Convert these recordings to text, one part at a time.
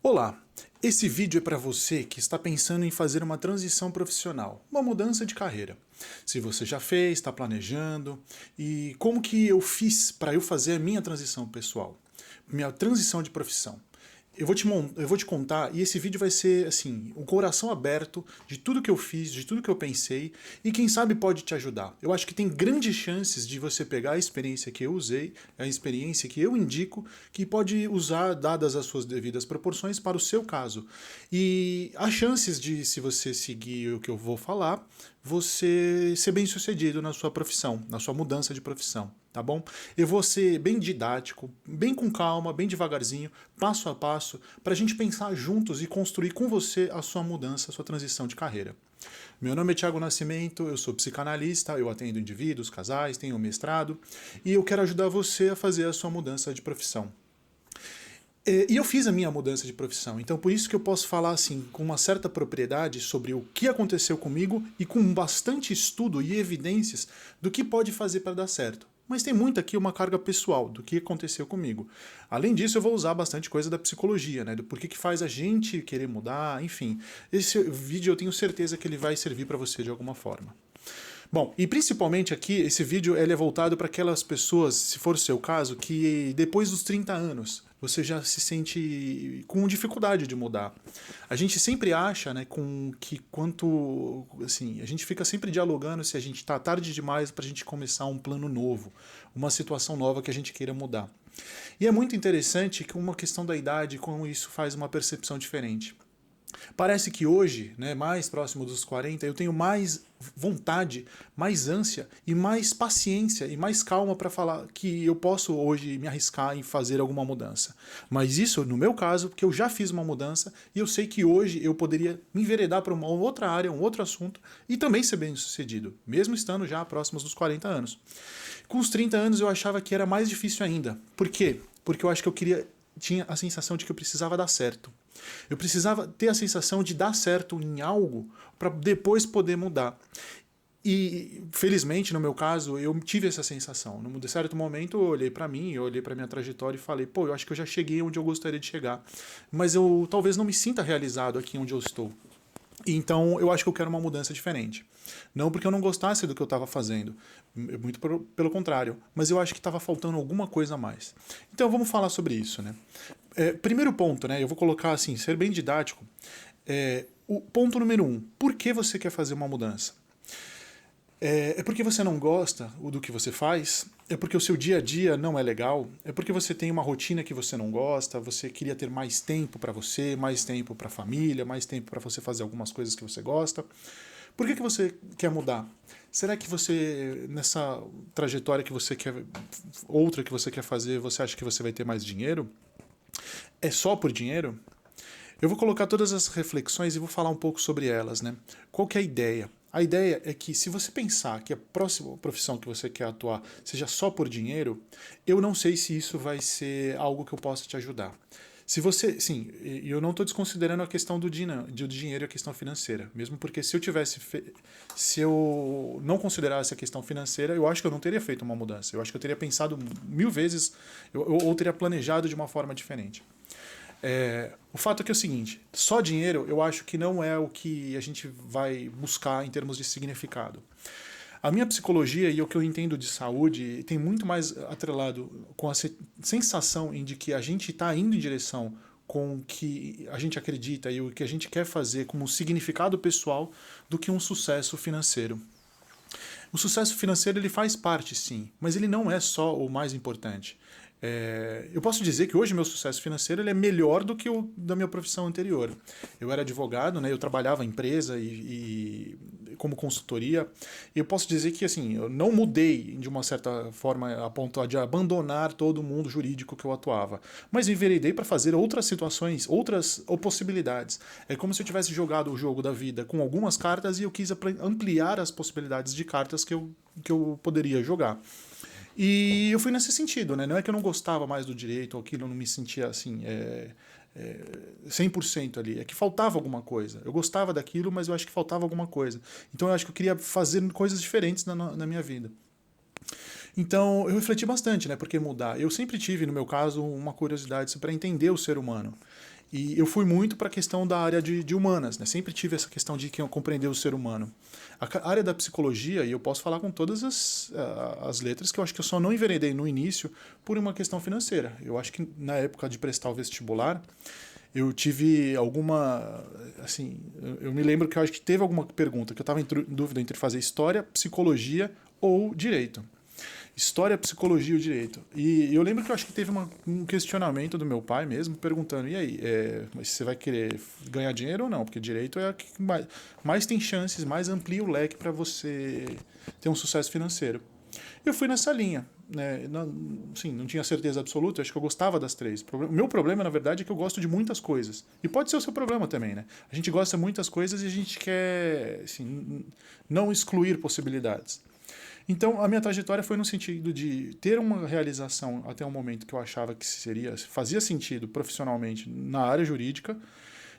Olá, esse vídeo é para você que está pensando em fazer uma transição profissional, uma mudança de carreira. Se você já fez, está planejando, e como que eu fiz para eu fazer a minha transição pessoal, minha transição de profissão. Eu vou te contar, e esse vídeo vai ser assim, um coração aberto de tudo que eu fiz, de tudo que eu pensei, e quem sabe pode te ajudar. Eu acho que tem grandes chances de você pegar a experiência que eu usei, a experiência que eu indico, que pode usar, dadas as suas devidas proporções, para o seu caso. E há chances de, se você seguir o que eu vou falar, você ser bem sucedido na sua profissão, na sua mudança de profissão, tá bom? Eu vou ser bem didático, bem com calma, bem devagarzinho, passo a passo, para a gente pensar juntos e construir com você a sua mudança, a sua transição de carreira. Meu nome é Thiago Nascimento, eu sou psicanalista, eu atendo indivíduos, casais, tenho mestrado e eu quero ajudar você a fazer a sua mudança de profissão. E eu fiz a minha mudança de profissão, então por isso que eu posso falar assim com uma certa propriedade sobre o que aconteceu comigo e com bastante estudo e evidências do que pode fazer para dar certo. Mas tem muito aqui uma carga pessoal do que aconteceu comigo. Além disso, eu vou usar bastante coisa da psicologia, né? Do porquê que faz a gente querer mudar, enfim. Esse vídeo eu tenho certeza que ele vai servir para você de alguma forma. Bom, e principalmente aqui, esse vídeo ele é voltado para aquelas pessoas, se for o seu caso, que depois dos 30 anos você já se sente com dificuldade de mudar. A gente sempre acha, né, com que quanto, assim, a gente fica sempre dialogando se a gente está tarde demais para a gente começar um plano novo, uma situação nova que a gente queira mudar. E é muito interessante que uma questão da idade, como isso faz uma percepção diferente. Parece que hoje, né, mais próximo dos 40, eu tenho mais vontade, mais ânsia e mais paciência e mais calma para falar que eu posso hoje me arriscar em fazer alguma mudança. Mas isso, no meu caso, porque eu já fiz uma mudança e eu sei que hoje eu poderia me enveredar para uma outra área, um outro assunto e também ser bem sucedido, mesmo estando já próximos dos 40 anos. Com os 30 anos eu achava que era mais difícil ainda. Por quê? Porque eu acho que tinha a sensação de que eu precisava dar certo. Eu precisava ter a sensação de dar certo em algo para depois poder mudar. E, felizmente, no meu caso, eu tive essa sensação. Num certo momento, eu olhei para mim, eu olhei para minha trajetória e falei, pô, eu acho que eu já cheguei onde eu gostaria de chegar. Mas eu talvez não me sinta realizado aqui onde eu estou. Então, eu acho que eu quero uma mudança diferente. Não porque eu não gostasse do que eu estava fazendo, muito pelo contrário, mas eu acho que estava faltando alguma coisa a mais. Então, vamos falar sobre isso, né? Primeiro ponto, né? Eu vou colocar assim, ser bem didático. O ponto número 1, por que você quer fazer uma mudança? É porque você não gosta do que você faz? É porque o seu dia a dia não é legal? É porque você tem uma rotina que você não gosta? Você queria ter mais tempo para você, mais tempo para a família, mais tempo para você fazer algumas coisas que você gosta? Por que você quer mudar? Será que você, nessa trajetória que você quer, outra que você quer fazer, você acha que você vai ter mais dinheiro? É só por dinheiro? Eu vou colocar todas as reflexões e vou falar um pouco sobre elas, né? Qual que é a ideia? A ideia é que se você pensar que a próxima profissão que você quer atuar seja só por dinheiro, eu não sei se isso vai ser algo que eu possa te ajudar. Se você, sim, e eu não estou desconsiderando a questão do dinheiro e a questão financeira, mesmo porque se eu não considerasse a questão financeira, eu acho que eu não teria feito uma mudança. Eu acho que eu teria pensado 1000 vezes, ou teria planejado de uma forma diferente. O fato é que é o seguinte, só dinheiro eu acho que não é o que a gente vai buscar em termos de significado. A minha psicologia e o que eu entendo de saúde tem muito mais atrelado com a sensação de que a gente está indo em direção com o que a gente acredita e o que a gente quer fazer como um significado pessoal do que um sucesso financeiro. O sucesso financeiro ele faz parte, sim, mas ele não é só o mais importante. Eu posso dizer que hoje meu sucesso financeiro ele é melhor do que o da minha profissão anterior. Eu era advogado, né, eu trabalhava em empresa e como consultoria. E eu posso dizer que assim, eu não mudei de uma certa forma a ponto de abandonar todo o mundo jurídico que eu atuava. Mas me enveredei para fazer outras situações, outras possibilidades. É como se eu tivesse jogado o jogo da vida com algumas cartas e eu quis ampliar as possibilidades de cartas que eu poderia jogar. E eu fui nesse sentido, né? Não é que eu não gostava mais do direito ou aquilo, eu não me sentia assim, 100% ali. É que faltava alguma coisa. Eu gostava daquilo, mas eu acho que faltava alguma coisa. Então eu acho que eu queria fazer coisas diferentes na minha vida. Então eu refleti bastante, né? Por que mudar? Eu sempre tive, no meu caso, uma curiosidade para entender o ser humano. E eu fui muito para a questão da área de humanas, né? Sempre tive essa questão de compreender o ser humano. A área da psicologia, e eu posso falar com todas as letras, que eu acho que eu só não enveredei no início por uma questão financeira. Eu acho que na época de prestar o vestibular, eu tive alguma, assim, eu me lembro que eu acho que teve alguma pergunta que eu estava em dúvida entre fazer história, psicologia ou direito. História, psicologia ou direito. E eu lembro que eu acho que teve um questionamento do meu pai mesmo, perguntando, e aí, mas você vai querer ganhar dinheiro ou não? Porque direito é a que mais tem chances, mais amplia o leque para você ter um sucesso financeiro. Eu fui nessa linha, né? Não, sim, não tinha certeza absoluta, acho que eu gostava das três. O meu problema, na verdade, é que eu gosto de muitas coisas. E pode ser o seu problema também, né? A gente gosta de muitas coisas e a gente quer, assim, não excluir possibilidades. Então, a minha trajetória foi no sentido de ter uma realização até o momento que eu achava que fazia sentido profissionalmente na área jurídica.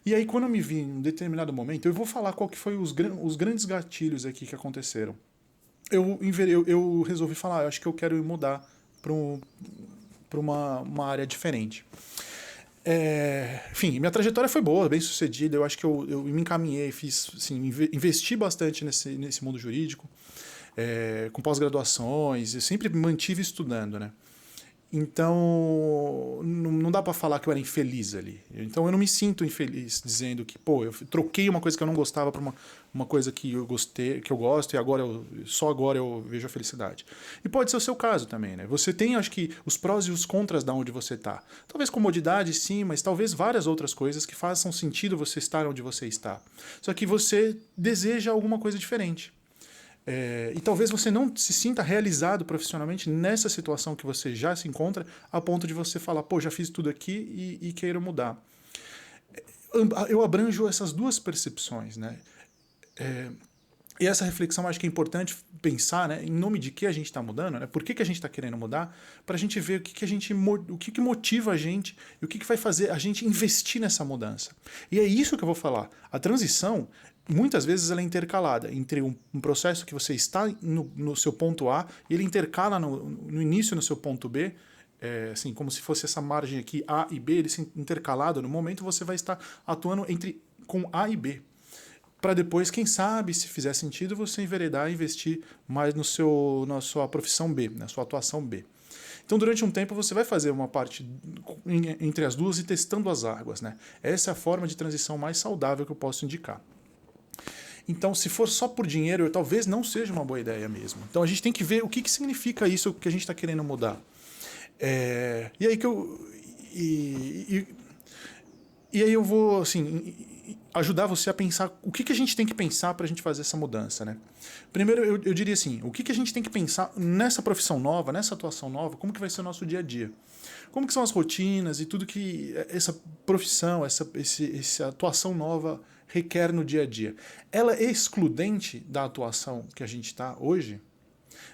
E aí, quando eu me vi em um determinado momento, eu vou falar qual que foi os grandes gatilhos aqui que aconteceram. Eu resolvi falar, eu acho que eu quero mudar para uma área diferente. Enfim, minha trajetória foi boa, bem sucedida. Eu acho que eu me encaminhei, fiz, assim, investi bastante nesse mundo jurídico. Com pós-graduações, eu sempre me mantive estudando, né? Então, não dá para falar que eu era infeliz ali. Então, eu não me sinto infeliz dizendo que, pô, eu troquei uma coisa que eu não gostava para uma coisa que eu gostei, que eu gosto e só agora eu vejo a felicidade. E pode ser o seu caso também, né? Você tem, acho que, os prós e os contras da onde você está. Talvez comodidade, sim, mas talvez várias outras coisas que façam sentido você estar onde você está. Só que você deseja alguma coisa diferente. E talvez você não se sinta realizado profissionalmente nessa situação que você já se encontra, a ponto de você falar, pô, já fiz tudo aqui e queiro mudar. Eu abranjo essas duas percepções, né? E essa reflexão acho que é importante pensar, né, em nome de que a gente está mudando, né, por que a gente está querendo mudar, para a gente ver o que motiva a gente e o que vai fazer a gente investir nessa mudança. E é isso que eu vou falar. A transição, muitas vezes, ela é intercalada entre um processo que você está no seu ponto A e ele intercala no início no seu ponto B, assim, como se fosse essa margem aqui A e B, ele se intercalado. No momento você vai estar atuando com A e B, para depois, quem sabe, se fizer sentido, você enveredar e investir mais na sua profissão B, na sua atuação B. Então, durante um tempo, você vai fazer uma parte entre as duas e testando as águas, né? Essa é a forma de transição mais saudável que eu posso indicar. Então, se for só por dinheiro, talvez não seja uma boa ideia mesmo. Então, a gente tem que ver o que significa isso que a gente está querendo mudar. E aí que eu... E aí eu vou, assim, ajudar você a pensar o que a gente tem que pensar para a gente fazer essa mudança, né? Primeiro, eu diria assim, o que a gente tem que pensar nessa profissão nova, nessa atuação nova, como que vai ser o nosso dia a dia? Como que são as rotinas e tudo que essa profissão, essa atuação nova requer no dia a dia? Ela é excludente da atuação que a gente está hoje?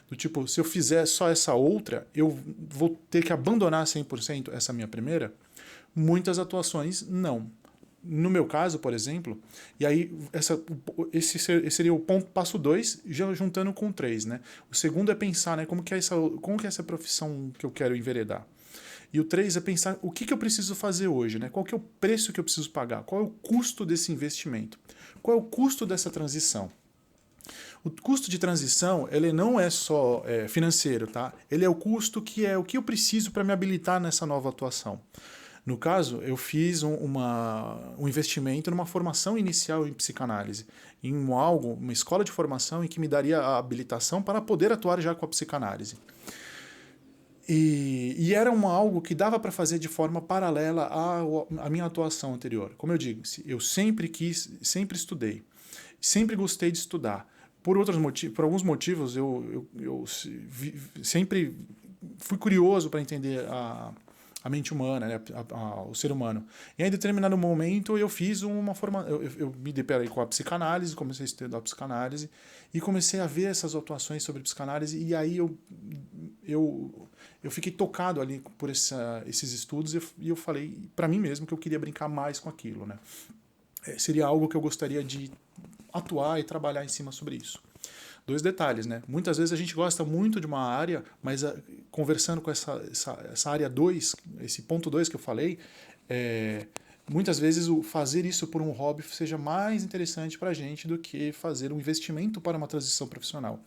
Do tipo, se eu fizer só essa outra, eu vou ter que abandonar 100% essa minha primeira? Muitas atuações, não. No meu caso, por exemplo, e aí esse seria o passo 2, já juntando com o 3, né? O segundo é pensar, né, como que é essa profissão que eu quero enveredar. E o 3 é pensar o que eu preciso fazer hoje, né? Qual que é o preço que eu preciso pagar? Qual é o custo desse investimento? Qual é o custo dessa transição? O custo de transição, ele não é só financeiro, tá? Ele é o custo que é o que eu preciso para me habilitar nessa nova atuação. No caso, eu fiz um investimento numa formação inicial em psicanálise, em uma escola de formação em que me daria a habilitação para poder atuar já com a psicanálise. E era algo que dava para fazer de forma paralela à minha atuação anterior. Como eu digo, eu sempre estudei, sempre gostei de estudar. Por alguns motivos, eu sempre fui curioso para entender a mente humana, né, o ser humano. E aí, em determinado momento, eu fiz uma formação. Eu me deparei com a psicanálise, comecei a estudar a psicanálise e comecei a ver essas atuações sobre psicanálise. E aí eu fiquei tocado ali por esses estudos e eu falei para mim mesmo que eu queria brincar mais com aquilo, né? Seria algo que eu gostaria de atuar e trabalhar em cima sobre isso. Dois detalhes, né? Muitas vezes a gente gosta muito de uma área, mas conversando com essa área 2, esse ponto 2 que eu falei, muitas vezes o fazer isso por um hobby seja mais interessante para a gente do que fazer um investimento para uma transição profissional.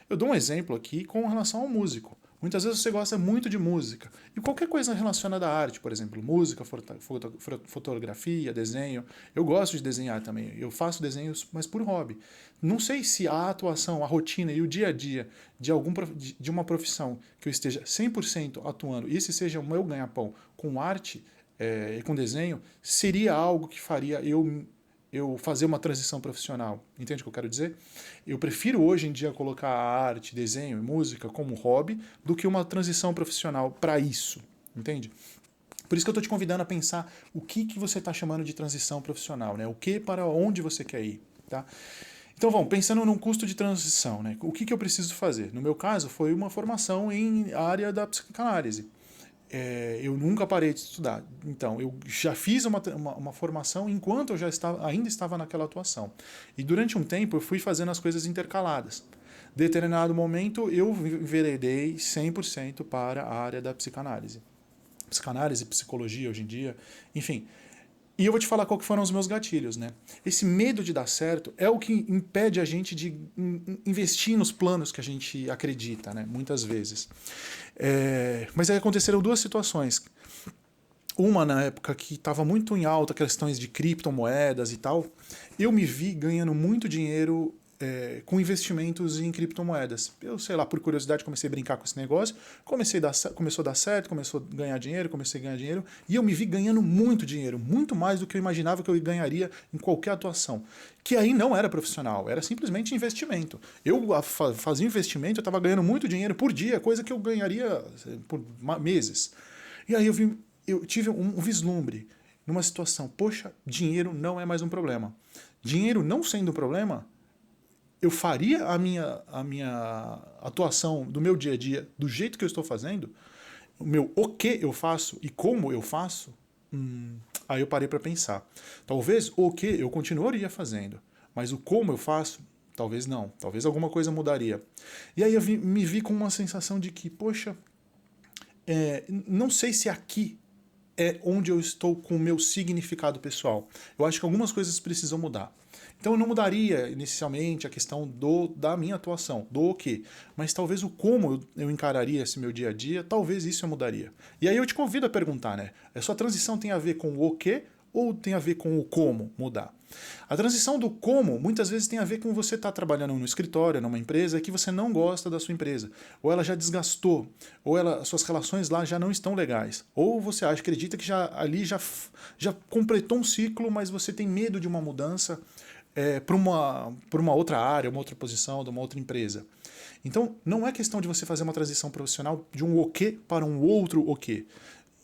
Eu dou um exemplo aqui com relação ao músico. Muitas vezes você gosta muito de música. E qualquer coisa relacionada à arte, por exemplo, música, fotografia, desenho. Eu gosto de desenhar também. Eu faço desenhos, mas por hobby. Não sei se a atuação, a rotina e o dia a dia de uma profissão que eu esteja 100% atuando, e esse seja o meu ganha-pão com arte e com desenho, seria algo que faria eu fazer uma transição profissional. Entende o que eu quero dizer? Eu prefiro hoje em dia colocar a arte, desenho e música como hobby do que uma transição profissional para isso. Entende? Por isso que eu estou te convidando a pensar o que você está chamando de transição profissional, né? O que para onde você quer ir, tá? Então vamos, pensando num custo de transição, né? O que eu preciso fazer? No meu caso, foi uma formação em área da psicanálise. Eu nunca parei de estudar. Então, eu já fiz uma formação enquanto eu ainda estava naquela atuação. E durante um tempo eu fui fazendo as coisas intercaladas. Determinado momento eu enveredei 100% para a área da psicanálise. Psicanálise, psicologia hoje em dia, enfim. E eu vou te falar qual que foram os meus gatilhos, né? Esse medo de dar certo é o que impede a gente de investir nos planos que a gente acredita, né? Muitas vezes. Mas aí aconteceram duas situações. Uma na época que estava muito em alta questões de criptomoedas e tal, eu me vi ganhando muito dinheiro com investimentos em criptomoedas. Eu, sei lá, por curiosidade, comecei a brincar com esse negócio, começou a dar certo, comecei a ganhar dinheiro, e eu me vi ganhando muito dinheiro, muito mais do que eu imaginava que eu ganharia em qualquer atuação. Que aí não era profissional, era simplesmente investimento. Eu fazia investimento, eu estava ganhando muito dinheiro por dia, coisa que eu ganharia por meses. E aí eu tive um vislumbre numa situação, poxa, dinheiro não é mais um problema. Dinheiro não sendo um problema, eu faria a minha atuação do meu dia a dia do jeito que eu estou fazendo, o que eu faço e como eu faço, aí eu parei para pensar. Talvez o que eu continuaria fazendo, mas o como eu faço, talvez não. Talvez alguma coisa mudaria. E aí eu me vi com uma sensação de que, poxa, não sei se aqui é onde eu estou com o meu significado pessoal. Eu acho que algumas coisas precisam mudar. Então eu não mudaria inicialmente a questão da minha atuação, do o quê, mas talvez o como eu encararia esse meu dia a dia, talvez isso eu mudaria. E aí eu te convido a perguntar, né? A sua transição tem a ver com o quê ou tem a ver com o como mudar? A transição do como muitas vezes tem a ver com você estar trabalhando no escritório, numa empresa que você não gosta da sua empresa, ou ela já desgastou, ou suas relações lá já não estão legais, ou você acredita que ali já completou um ciclo, mas você tem medo de uma mudança para uma outra área, uma outra posição, de uma outra empresa. Então, não é questão de você fazer uma transição profissional de um o quê para um outro o quê.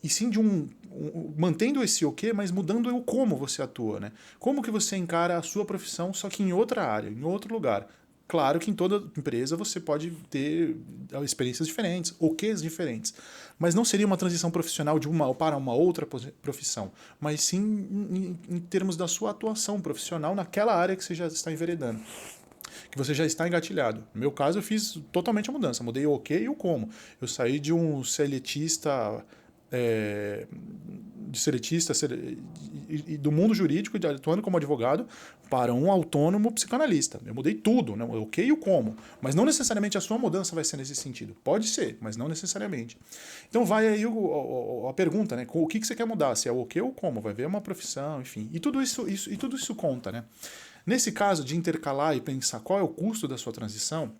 E sim de mantendo esse o quê, mas mudando o como você atua, né? Como que você encara a sua profissão, só que em outra área, em outro lugar. Claro que em toda empresa você pode ter experiências diferentes, o quês diferentes. Mas não seria uma transição profissional de uma para uma outra profissão, mas sim em termos da sua atuação profissional naquela área que você já está enveredando, que você já está engatilhado. No meu caso, eu fiz totalmente a mudança. Mudei o que e o como. Eu saí de um seletista, do mundo jurídico, atuando como advogado, para um autônomo psicanalista. Eu mudei tudo, né? O que e o como. Mas não necessariamente a sua mudança vai ser nesse sentido. Pode ser, mas não necessariamente. Então vai aí a pergunta, né? O que você quer mudar? Se é o que ou o como? Vai ver uma profissão, enfim. E tudo isso conta, né? Nesse caso de intercalar e pensar qual é o custo da sua transição,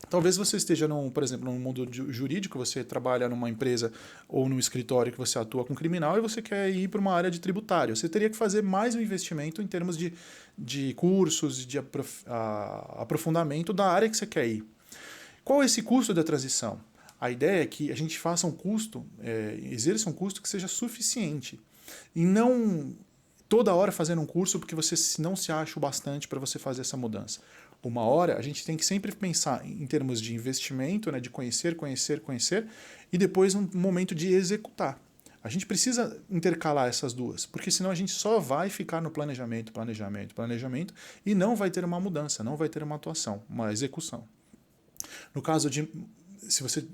talvez você esteja, por exemplo, no mundo jurídico, você trabalha numa empresa ou num escritório que você atua com criminal e você quer ir para uma área de tributário. Você teria que fazer mais um investimento em termos de cursos, de aprofundamento da área que você quer ir. Qual é esse custo da transição? A ideia é que a gente faça um custo, exerça um custo que seja suficiente. E não toda hora fazendo um curso porque você não se acha o bastante para você fazer essa mudança. Uma hora, a gente tem que sempre pensar em termos de investimento, né, de conhecer, e depois um momento de executar. A gente precisa intercalar essas duas, porque senão a gente só vai ficar no planejamento, e não vai ter uma mudança, não vai ter uma atuação, uma execução. No caso de se você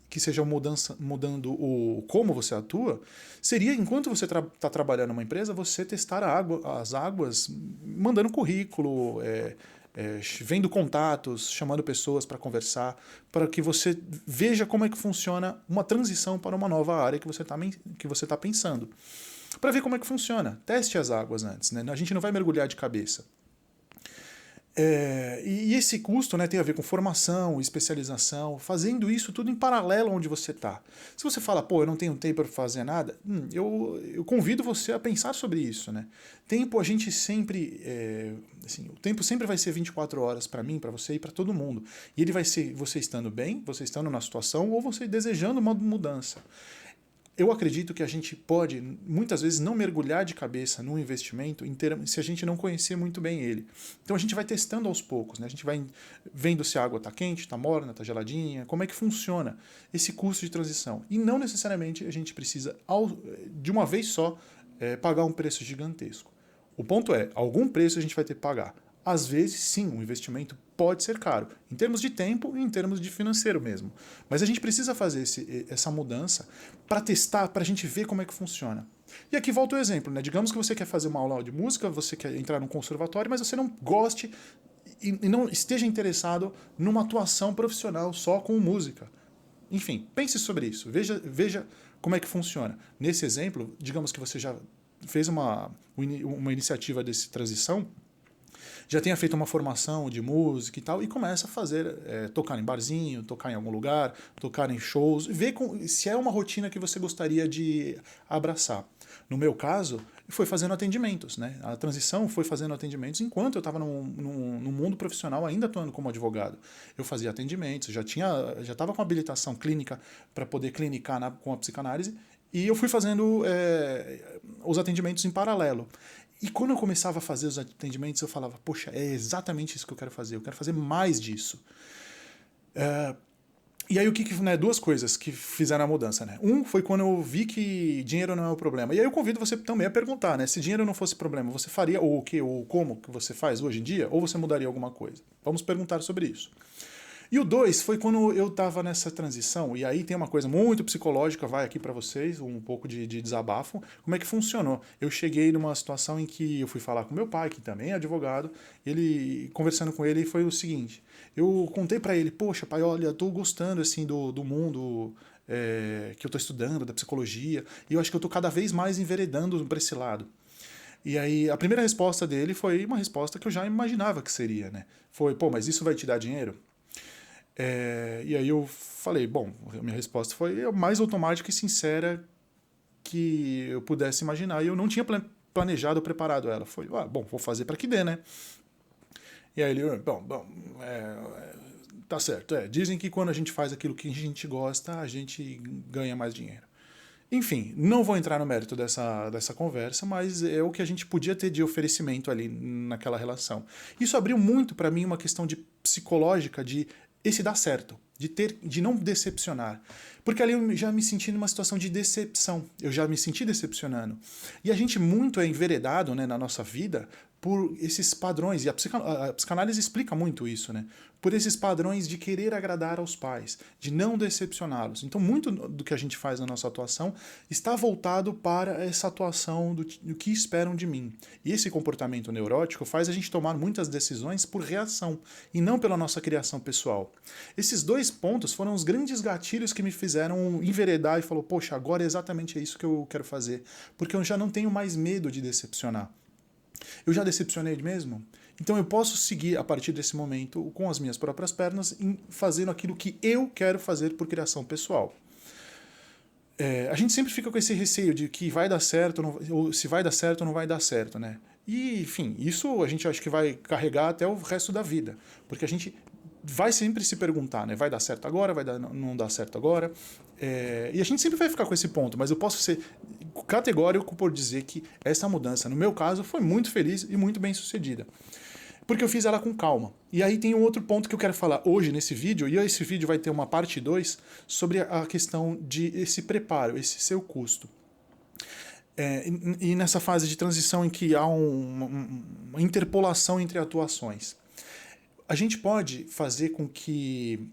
que seja mudando o como você atua, seria enquanto você está trabalhando numa empresa, você testar as águas, mandando currículo, vendo contatos, chamando pessoas para conversar, para que você veja como é que funciona uma transição para uma nova área que você tá pensando. Para ver como é que funciona. Teste as águas antes, né? A gente não vai mergulhar de cabeça. E esse custo, né, tem a ver com formação, especialização, fazendo isso tudo em paralelo onde você está. Se você fala, pô, eu não tenho tempo para fazer nada, eu convido você a pensar sobre isso. Né? Tempo a gente sempre. Assim, o tempo sempre vai ser 24 horas para mim, para você e para todo mundo. E ele vai ser você estando bem, você estando na situação ou você desejando uma mudança. Eu acredito que a gente pode, muitas vezes, não mergulhar de cabeça num investimento se a gente não conhecer muito bem ele. Então a gente vai testando aos poucos, né? A gente vai vendo se a água está quente, está morna, está geladinha, como é que funciona esse custo de transição. E não necessariamente a gente precisa, de uma vez só, pagar um preço gigantesco. O ponto é, algum preço a gente vai ter que pagar. Às vezes, sim, um investimento pode ser caro, em termos de tempo e em termos de financeiro mesmo. Mas a gente precisa fazer essa mudança para testar, para a gente ver como é que funciona. E aqui volta o exemplo, né? Digamos que você quer fazer uma aula de música, você quer entrar num conservatório, mas você não goste e não esteja interessado numa atuação profissional só com música. Enfim, pense sobre isso, veja como é que funciona. Nesse exemplo, digamos que você já fez uma iniciativa desse transição, já tenha feito uma formação de música e tal, e começa a fazer, tocar em barzinho, tocar em algum lugar, tocar em shows, ver se é uma rotina que você gostaria de abraçar. No meu caso, foi fazendo atendimentos, né? A transição foi fazendo atendimentos enquanto eu estava no mundo profissional, ainda atuando como advogado. Eu fazia atendimentos, já estava com habilitação clínica para poder clinicar com a psicanálise, e eu fui fazendo os atendimentos em paralelo. E quando eu começava a fazer os atendimentos, eu falava, poxa, é exatamente isso que eu quero fazer mais disso. E aí duas coisas que fizeram a mudança, né? Um foi quando eu vi que dinheiro não é o problema. E aí eu convido você também a perguntar, né? Se dinheiro não fosse problema, você faria o que ou como que você faz hoje em dia? Ou você mudaria alguma coisa? Vamos perguntar sobre isso. E o 2 foi quando eu estava nessa transição, e aí tem uma coisa muito psicológica, vai aqui para vocês, um pouco de desabafo, como é que funcionou. Eu cheguei numa situação em que eu fui falar com meu pai, que também é advogado, conversando com ele, foi o seguinte, eu contei para ele, poxa pai, olha, eu tô gostando assim do mundo que eu tô estudando, da psicologia, e eu acho que eu tô cada vez mais enveredando para esse lado. E aí a primeira resposta dele foi uma resposta que eu já imaginava que seria, né? Foi, pô, mas isso vai te dar dinheiro? E aí eu falei, bom, a minha resposta foi a mais automática e sincera que eu pudesse imaginar. E eu não tinha planejado ou preparado ela. Foi, bom, vou fazer para que dê, né? E aí ele, tá certo. Dizem que quando a gente faz aquilo que a gente gosta, a gente ganha mais dinheiro. Enfim, não vou entrar no mérito dessa conversa, mas é o que a gente podia ter de oferecimento ali naquela relação. Isso abriu muito para mim uma questão de psicológica de esse dar certo, de não decepcionar. Porque ali eu já me senti numa situação de decepção, eu já me senti decepcionando. E a gente muito é enveredado, né, na nossa vida por esses padrões, e a psicanálise explica muito isso, né? Por esses padrões de querer agradar aos pais, de não decepcioná-los. Então, muito do que a gente faz na nossa atuação está voltado para essa atuação do que esperam de mim. E esse comportamento neurótico faz a gente tomar muitas decisões por reação, e não pela nossa criação pessoal. Esses dois pontos foram os grandes gatilhos que me fizeram enveredar e falar, poxa, agora é exatamente isso que eu quero fazer, porque eu já não tenho mais medo de decepcionar. Eu já decepcionei mesmo? Então eu posso seguir a partir desse momento com as minhas próprias pernas fazendo aquilo que eu quero fazer por criação pessoal. A gente sempre fica com esse receio de que vai dar certo, ou se vai dar certo ou não vai dar certo, né? E, enfim, isso a gente acha que vai carregar até o resto da vida, porque a gente vai sempre se perguntar, né? Vai dar certo agora, não dar certo agora? E a gente sempre vai ficar com esse ponto, mas eu posso ser categórico por dizer que essa mudança, no meu caso, foi muito feliz e muito bem sucedida. Porque eu fiz ela com calma. E aí tem um outro ponto que eu quero falar hoje nesse vídeo, e esse vídeo vai ter uma parte 2 sobre a questão de esse preparo, esse seu custo. E nessa fase de transição em que há uma interpolação entre atuações. A gente pode fazer com que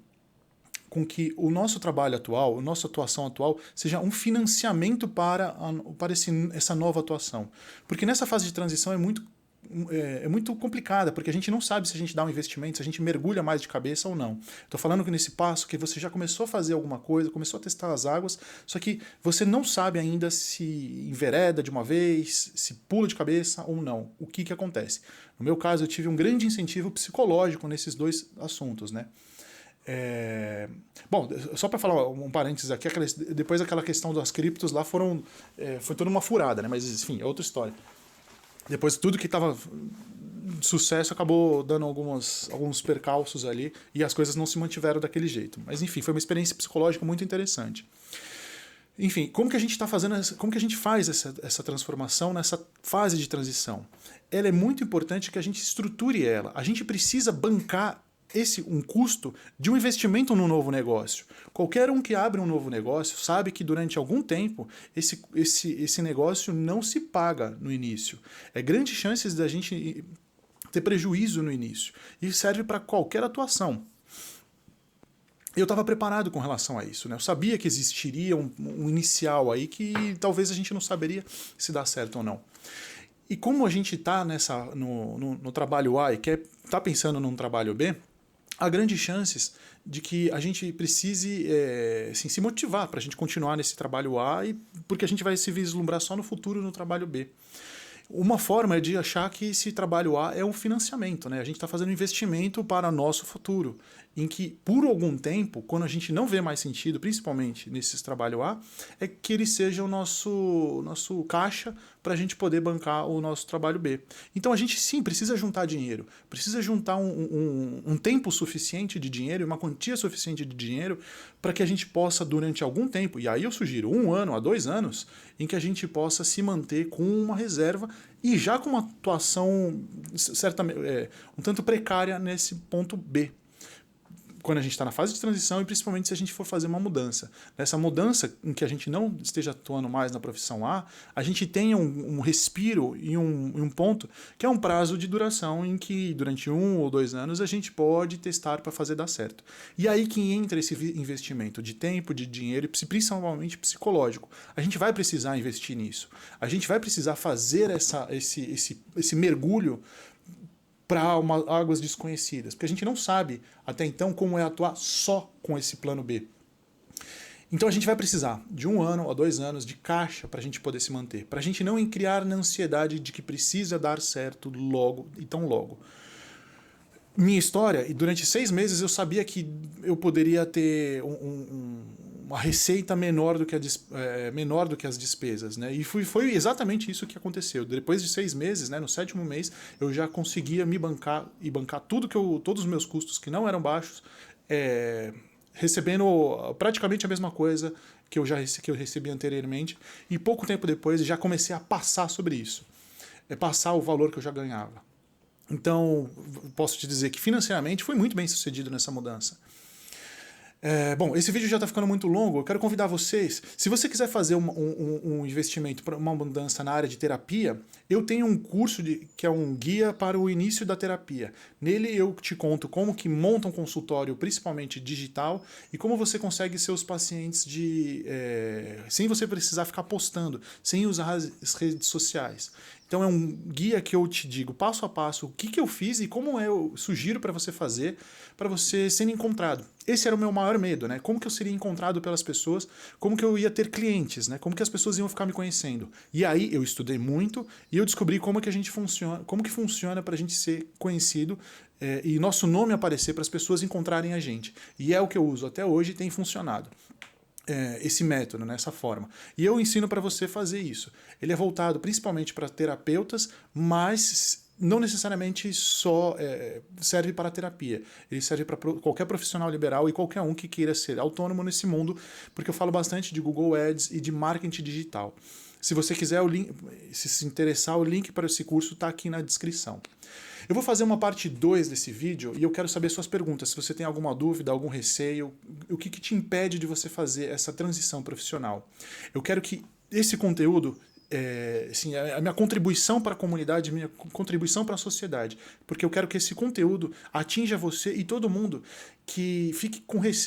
com que o nosso trabalho atual, a nossa atuação atual, seja um financiamento para essa nova atuação. Porque nessa fase de transição é muito complicada, porque a gente não sabe se a gente dá um investimento, se a gente mergulha mais de cabeça ou não. Estou falando que nesse passo que você já começou a fazer alguma coisa, começou a testar as águas, só que você não sabe ainda se envereda de uma vez, se pula de cabeça ou não. O que acontece? No meu caso, eu tive um grande incentivo psicológico nesses dois assuntos, né? Bom, só para falar um parênteses aqui, depois aquela questão das criptos lá foi toda uma furada, né? Mas enfim, é outra história. Depois tudo que estava de sucesso acabou dando alguns percalços ali e as coisas não se mantiveram daquele jeito. Mas enfim, foi uma experiência psicológica muito interessante. Enfim, como que a gente está fazendo, como que a gente faz essa transformação nessa fase de transição? Ela é muito importante que a gente estruture ela. A gente precisa bancar um custo de um investimento num novo negócio. Qualquer um que abre um novo negócio sabe que durante algum tempo esse negócio não se paga no início. É grandes chances da gente ter prejuízo no início. E serve para qualquer atuação. Eu estava preparado com relação a isso, né? Eu sabia que existiria um inicial aí que talvez a gente não saberia se dá certo ou não. E como a gente está no trabalho A e está pensando num trabalho B, há grandes chances de que a gente precise assim, se motivar para a gente continuar nesse trabalho A, porque a gente vai se vislumbrar só no futuro no trabalho B. Uma forma é de achar que esse trabalho A é um financiamento, né? A gente está fazendo um investimento para nosso futuro, em que por algum tempo, quando a gente não vê mais sentido, principalmente nesses trabalho A, é que ele seja o nosso caixa para a gente poder bancar o nosso trabalho B. Então a gente sim precisa juntar dinheiro, precisa juntar um tempo suficiente de dinheiro, uma quantia suficiente de dinheiro para que a gente possa durante algum tempo, e aí eu sugiro 1 ano a 2 anos, em que a gente possa se manter com uma reserva e já com uma atuação um tanto precária nesse ponto B. Quando a gente está na fase de transição e principalmente se a gente for fazer uma mudança. Nessa mudança em que a gente não esteja atuando mais na profissão A, a gente tenha um respiro e um ponto que é um prazo de duração em que durante 1 ou 2 anos a gente pode testar para fazer dar certo. E aí que entra esse investimento de tempo, de dinheiro e principalmente psicológico. A gente vai precisar investir nisso. A gente vai precisar fazer esse mergulho para águas desconhecidas, porque a gente não sabe até então como é atuar só com esse plano B. Então a gente vai precisar de 1 ano a 2 anos de caixa para a gente poder se manter, para a gente não criar na ansiedade de que precisa dar certo logo e tão logo. Minha história, e durante 6 meses eu sabia que eu poderia ter uma receita menor do que as despesas, né? E foi exatamente isso que aconteceu. Depois de 6 meses, né, no 7º mês, eu já conseguia me bancar e bancar todos os meus custos que não eram baixos, recebendo praticamente a mesma coisa que eu recebi anteriormente. E pouco tempo depois já comecei a passar sobre isso, passar o valor que eu já ganhava. Então, posso te dizer que financeiramente fui muito bem sucedido nessa mudança. Bom, esse vídeo já está ficando muito longo, eu quero convidar vocês, se você quiser fazer um investimento para uma mudança na área de terapia, eu tenho um curso que é um guia para o início da terapia. Nele eu te conto como que monta um consultório, principalmente digital, e como você consegue seus pacientes sem você precisar ficar postando, sem usar as redes sociais. Então é um guia que eu te digo passo a passo o que eu fiz e como eu sugiro para você fazer, para você ser encontrado. Esse era o meu maior medo, né? Como que eu seria encontrado pelas pessoas, como que eu ia ter clientes, né? Como que as pessoas iam ficar me conhecendo. E aí eu estudei muito e eu descobri como que funciona para a gente ser conhecido e nosso nome aparecer para as pessoas encontrarem a gente. E é o que eu uso até hoje e tem funcionado. Esse método, né, essa forma. E eu ensino para você fazer isso. Ele é voltado principalmente para terapeutas, mas não necessariamente só serve para a terapia. Ele serve para qualquer profissional liberal e qualquer um que queira ser autônomo nesse mundo, porque eu falo bastante de Google Ads e de marketing digital. Se você quiser, se interessar, o link para esse curso está aqui na descrição. Eu vou fazer uma parte 2 desse vídeo e eu quero saber suas perguntas. Se você tem alguma dúvida, algum receio, o que te impede de você fazer essa transição profissional. Eu quero que esse conteúdo assim, a minha contribuição para a comunidade, a minha contribuição para a sociedade, porque eu quero que esse conteúdo atinja você e todo mundo que fique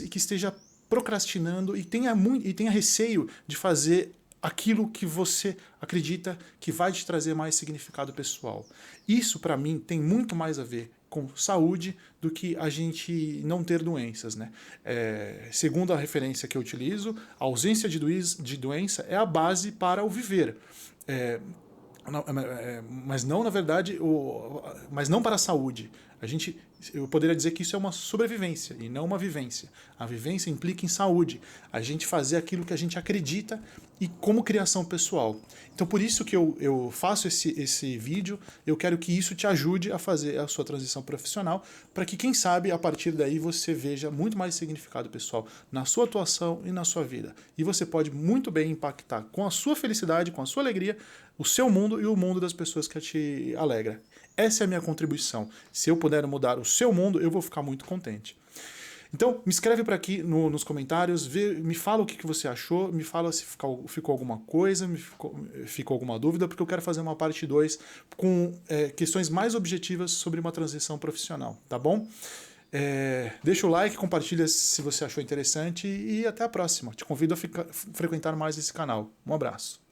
que esteja procrastinando e tenha receio de fazer aquilo que você acredita que vai te trazer mais significado pessoal. Isso, para mim, tem muito mais a ver com saúde do que a gente não ter doenças, né? Segundo a referência que eu utilizo, a ausência de doença é a base para o viver. Mas não, na verdade, mas não para a saúde. Eu poderia dizer que isso é uma sobrevivência e não uma vivência. A vivência implica em saúde, a gente fazer aquilo que a gente acredita e como criação pessoal. Então, por isso que eu faço esse vídeo, eu quero que isso te ajude a fazer a sua transição profissional, para que, quem sabe, a partir daí você veja muito mais significado pessoal na sua atuação e na sua vida. E você pode muito bem impactar com a sua felicidade, com a sua alegria, o seu mundo e o mundo das pessoas que te alegra. Essa é a minha contribuição. Se eu puder mudar o seu mundo, eu vou ficar muito contente. Então, me escreve para aqui nos comentários, me fala o que você achou, me fala se ficou alguma coisa, ficou alguma dúvida, porque eu quero fazer uma parte 2 com questões mais objetivas sobre uma transição profissional, tá bom? Deixa o like, compartilha se você achou interessante e até a próxima. Te convido a frequentar mais esse canal. Um abraço.